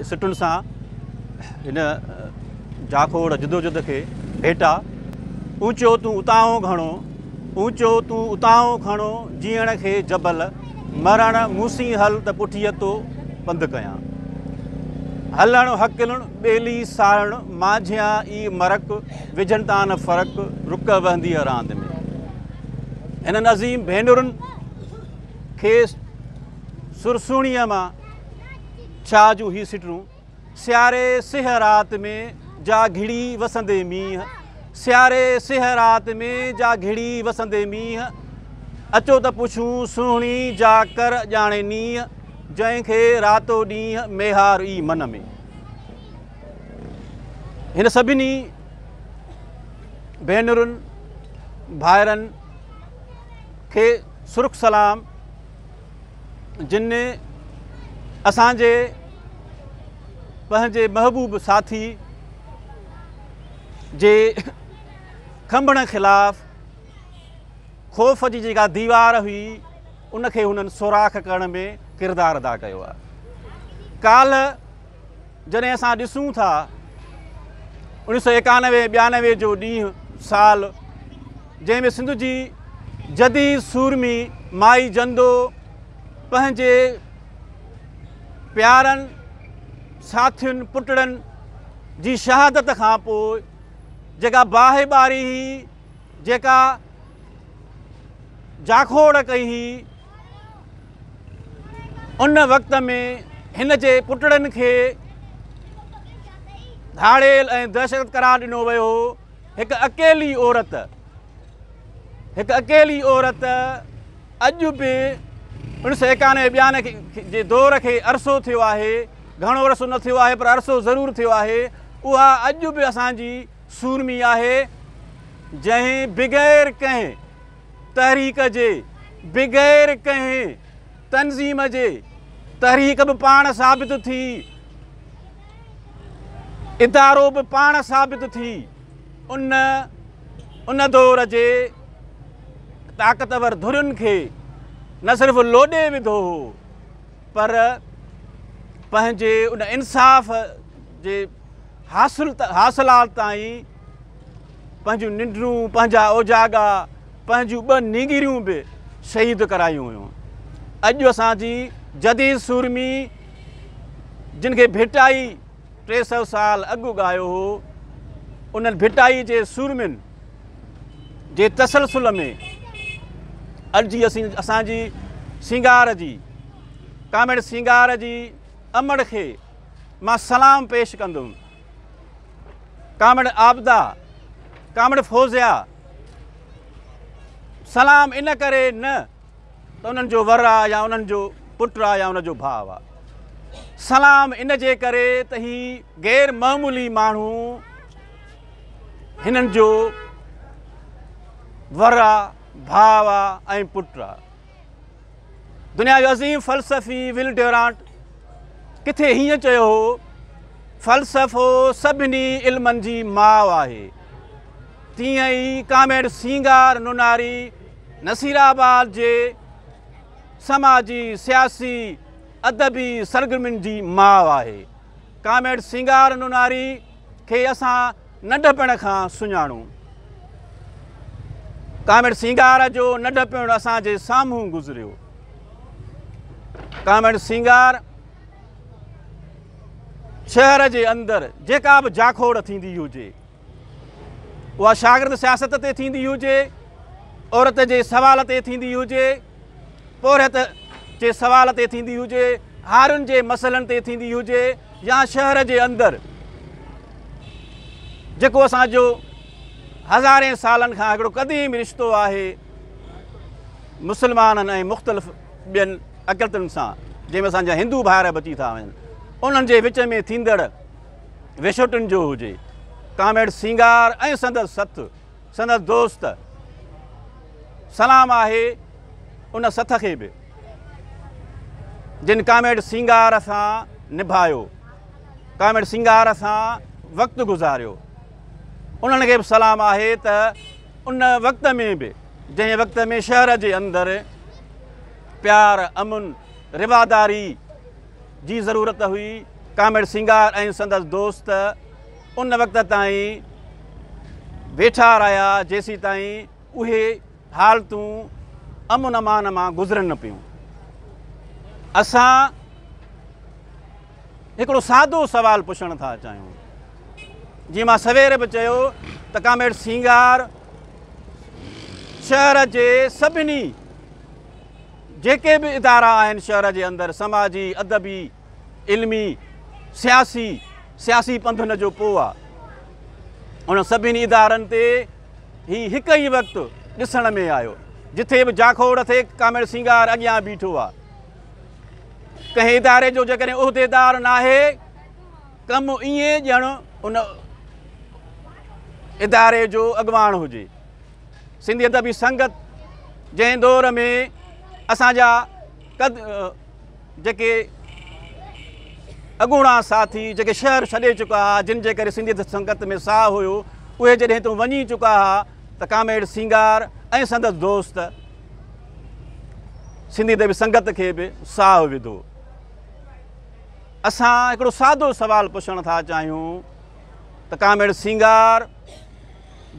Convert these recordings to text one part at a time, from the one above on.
सिटुनि सां हिन जाखोड़ जदोजहद खे भेटा। ऊंचो तूं उतां घणो, ऊंचो तूं उतां खणो, जीअण खे जबल, मरण मूसी हल त पुठीअ तो पंधु कयां। हलण हकिलण ॿेली सारण, माझियां ई मरक, विझनि था न फ़र्क़ु, रुक वहंदी रांदि में। हिननि अज़ीम भेनरुनि खे सुरसूणीअ मां छा जूं ही सिटरूं, सियारे सिह रात में जा घिड़ी वसंदे मींहं, सियारे सिह रात में जा घिड़ी वसंदे मींहं, अचो त पुछूं सुहिणी जा कर ॼाणे नींहं, जंहिंखे रातो ॾींहं मेहार ई मन में। हिन सभिनी भेनरुनि भाइरनि खे सुर्ख सलाम, जिन असांजे पंहिंजे महबूब साथी जे खंभण ख़िलाफ़ ख़ौफ़ जी जेका दीवार हुई उनखे हुननि सुराख करण में किरदारु अदा कयो आहे। काल्ह जॾहिं असां ॾिसूं था 1991-92 जो ॾींहुं साल, जंहिंमें सिंध जी जदीद सूरमी माई जंदो पंहिंजे प्यारनि साथियुनि पुटड़नि जी शहादत खां पोइ जेका बाहि ॿारी हुई, जेका जाखोड़ कई हुई, उन वक़्त में हिन जे पुटड़नि खे धाड़ेल ऐं दहशत करार ॾिनो वियो हो। हिकु अकेली औरत अॼु बि 1991-92 जे दौर खे अरसो थियो आहे, घणो अरसो न थियो आहे पर अरसो ज़रूरु थियो आहे। उहा अॼु बि असांजी सूरमी आहे, जंहिं बग़ैर कंहिं तहरीक जे, बग़ैर कंहिं तनज़ीम जे, तहरीक बि पाण साबित थी, इदारो बि पाण साबित थी, उन दौर जे ताक़तवर धुरियुनि खे न सिर्फ़ु लोॾे विधो हो, पर पंहिंजे उन इंसाफ़ जे हासिलात ताईं पंहिंजूं निंडरूं, पंहिंजा ओजागा, पंहिंजूं 2 नीगिरियूं बि शहीद करायूं हुयूं। अॼु असांजी जदीद सूरमी, जिन खे भिटाई 300 साल अॻु ॻायो हो, उन्हनि भिटाई जे सूरमियुनि जे तसलसुल में अॼु असांजी सिंगार जी, कामेड़ सिंगार जी अमड़ खे मां सलाम पेश कंदुमि। कामेड़ आबदा, कामेड़ फौज़िया, सलाम इन करे न त उन्हनि जो वर आहे या उन्हनि जो पुटु आहे या उन जो भाउ आहे, सलाम इन जे करे त ही गैर मामूली माण्हू हिननि जो वर आहे, भाउ आहे ऐं पुटु आहे। दुनिया जो अज़ीम फ़लसफ़ी विल ड्यूरांट किथे हीअं चयो हो, फ़लसफ़ो सभिनी इल्मनि जी माउ आहे। तीअं ई कामेड़ सिंगार नुनारी नसीराबाद जे समाजी, सियासी, अदबी सरगर्मियुनि जी माउ आहे। कामेड़ सिंगार नुनारी खे असां नंढपण खां सुञाणूं। कामेड़ सिंगार जो नंढपण असांजे साम्हूं गुज़रियो। कामेड़ सिंगार शहर जे अंदरि जेका बि जाखोड़ थींदी हुजे, उहा शागिर्द सियासत ते थींदी हुजे, औरत जे सवाल ते थींदी हुजे, पोरहत जे सवाल ते थींदी हुजे, हारुनि जे मसइलनि ते थींदी हुजे, या शहर जे अंदरि जेको असांजो हज़ारे सालनि खां हिकिड़ो क़दीम रिश्तो आहे मुस्लमाननि ऐं मुख़्तलिफ़ ॿियनि अक़लियतुनि सां, जंहिंमें असांजा हिंदू भाइर बची था वञनि, उन्हनि जे विच में थींदड़ विछोटुनि जो हुजे। कामेड़ सिंगार ऐं संदसि सथ, संदसि दोस्त, सलाम आहे उन सथ खे बि जिन कामेड़ सिंगार सां निभायो, कामेड़ सिंगार सां वक़्तु गुज़ारियो। उन्हनि खे बि सलाम आहे त उन वक़्त में बि, जंहिं वक़्त में शहर जे अंदरि प्यार, अमुन, रिवादारी जी ज़रूरत हुई, कामेड़ सिंगार ऐं संदसि दोस्त उन वक़्त ताईं वेठा रहिया जेसीं ताईं उहे हालतूं अमन अमान मां गुज़रनि न पियूं। असां हिकिड़ो सादो सुवालु पुछणु था चाहियूं। जीअं मां सवेर बि चयो त कामेड़ सिंगार शहर जे सभिनी जेके बि इदारा आहिनि शहर जे अंदरि समाजी अदबी इल्मी सियासी पंथ हुन जो पोइ आहे। उन सभिनी इदारनि ते ही हिकु ई वक़्तु ॾिसण में आयो जिथे बि जाखोड़ थिए कामेड़ सिंगार अॻियां बीठो आहे। कंहिं इदारे जो जेकॾहिं उहिदेदार न आहे कमु ईअं ॼण उन इदारे जो अॻुवाण हुजे। सिंधी अदबी संगत जंहिं दौर में असांजा जेके अॻूणा साथी जेके शहर छॾे चुका हुआ जिन जे करे सिंधी संगत में साह हुयो उहे जॾहिं तूं वञी चुका हुआ त कामेड़ सिंगार ऐं संदसि दोस्त सिंधी अदबी संगत खे बि साह विधो। असां हिकिड़ो सादो सुवालु पुछणु था चाहियूं त कामेड़ सिंगार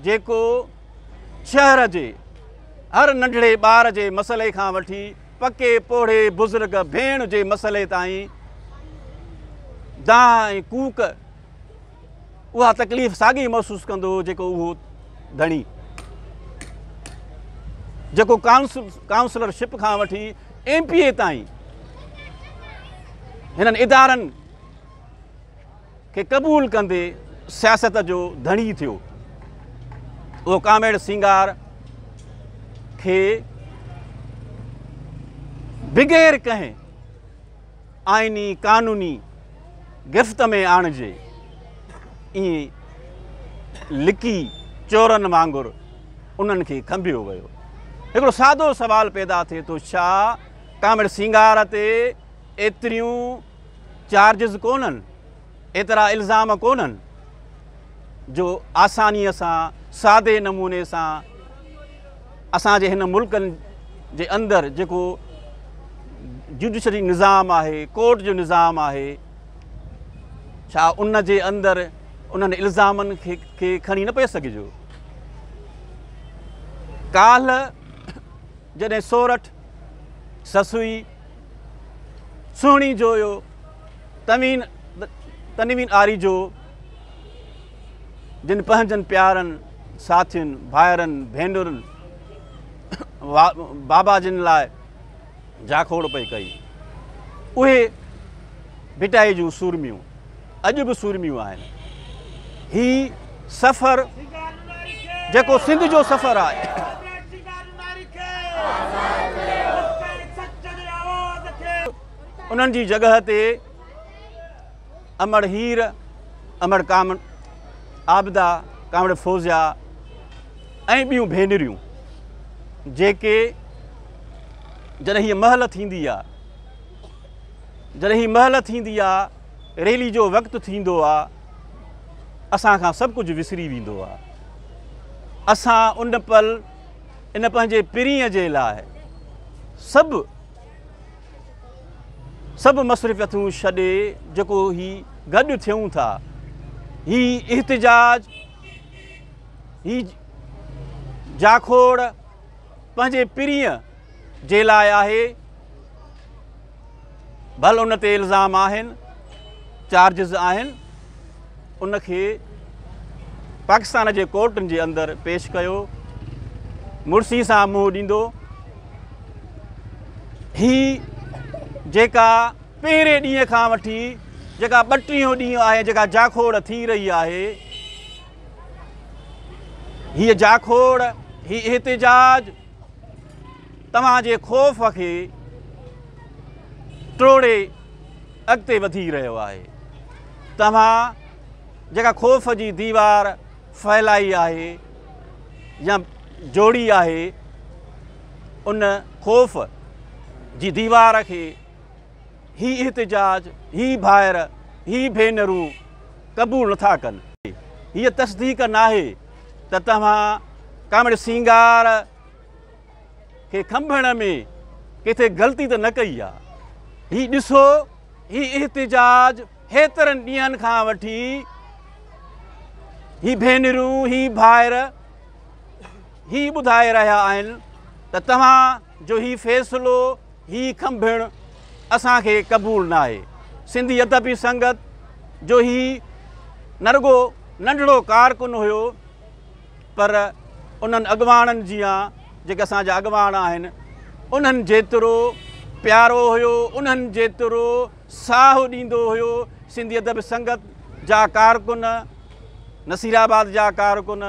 जेको शहर जे हर नंढड़े ॿार जे मसइले खां वठी पके पोढ़े बुज़ुर्ग भेण जे मसइले ताईं दाह ऐं कूक उहा तकलीफ़ साॻी महसूसु कंदो हो जेको उहो धणी जेको काउंसलरशिप खां वठी MPA ताईं हिननि इदारनि खे क़बूल कंदे सियासत जो धणी थियो। उहो कामेड़ सिंगार खे बग़ैर कंहिं आइनी क़ानूनी गिरफ़्त में आणिजे ईअं लिकी चोरनि वांगुरु उन्हनि खे खंभियो वियो। हिकिड़ो सादो सुवालु पैदा थिए थो छा कामेड़ सिंगार ते एतिरियूं चार्जिस कोन्हनि एतिरा इल्ज़ाम कोन्हनि जो आसानीअ सां सादे नमूने सां असांजे हिन मुल्कनि जे अंदरि जेको जुडिशरी निज़ाम आहे कोर्ट जो निज़ाम आहे छा उन जे अंदरि उन्हनि इल्ज़ामनि खे खणी न पए सघिजो। काल्ह जॾहिं सोरठ ससुई सुहिणी जो हुयो तनवीन आरी जो जिन पंहिंजनि प्यारनि साथियुनि भाइरनि भेनरुनि बाबा जिन लाइ जाखोड़ पई कई उहे भिटाई जूं सूरमियूं अॼु बि सूरमियूं आहिनि। ही सफ़र जेको सिंध जो सफ़र आहे उन्हनि जी जॻह ते अमर हीर अमर आबिदा कामड़ फौजिया ऐं ॿियूं भेनरियूं जेके जॾहिं हीअ महल थींदी आहे रैली जो वक़्तु थींदो आहे असां खां सभु कुझु विसरी वेंदो आहे। असां उन पल इन पंहिंजे पिरीअ जे लाइ सभु मसरिफ़ियतूं छॾे जेको ही गॾु थियूं था ही इहतिजाज ही जाखोड़ पंहिंजे पिरीअ जे लाइ आहे। भल उन ते इल्ज़ाम आहिनि चार्जिस आहिनि उनखे पाकिस्तान जे कोर्टनि जे अंदरि पेश कयो मुर्सी सां मुंहुं ॾींदो। ही जेका पहिरें ॾींहं खां वठी जेका 32 ॾींहं आहे जेका जाखोड़ थी रही आहे हीअ जाखोड़ ही एहतिजाज तव्हांजे ख़ौफ़ खे टोड़े अॻिते वधी रहियो आहे। तव्हां जेका ख़ौफ़ जी दीवार फैलाई आहे या जोड़ी आहे उन ख़ौफ़ जी दीवार खे ही एहतिजाज ही भाइर ही भेनरूं क़बूल नथा कनि। हीअ तस्दीक नाहे त तव्हां कामड़ सिंगार खे खंभण में किथे ग़लती त न कई आहे। ही ॾिसो ही एहतिजाज हेतिरनि ॾींहंनि खां वठी ही भेनरूं ही भाइर ही ॿुधाए रहिया आहिनि त तव्हां जो ही फ़ैसिलो ही खंभिण असांखे क़बूल न आहे। सिंधी अदबी संगत जो ही न रुगो नंढड़ो कारकुन हुयो पर उन्हनि अॻवाननि जीअं जेके असांजा अॻवान आहिनि उन्हनि जेतिरो प्यारो हुयो, उन्हनि जेतिरो साहु ॾींदो हुयो सिंधी अदब संगत जा कारकुन, नसीराबाद जा कारकुन,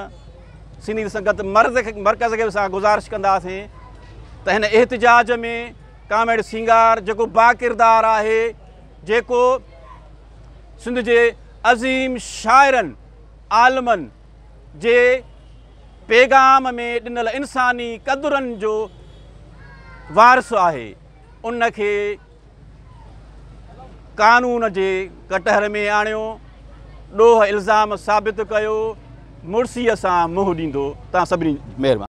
सिंधी संगत मर्कज़ खे असां गुज़ारिश कंदासीं त हिन एहतिजाज में कामेड़ सिंगार जेको बाकिरदार आहे, जेको सिंध जे अज़ीम शाइरनि आलमनि जे पैगाम में ॾिनल इंसानी क़दुरनि जो वारिस आहे, उनखे कानून जे कटहर में आणियो, ॾोह इल्ज़ाम साबित कयो, मुड़सीअ सां मुंहुं ॾींदो। तव्हां सभिनी महिरबानी।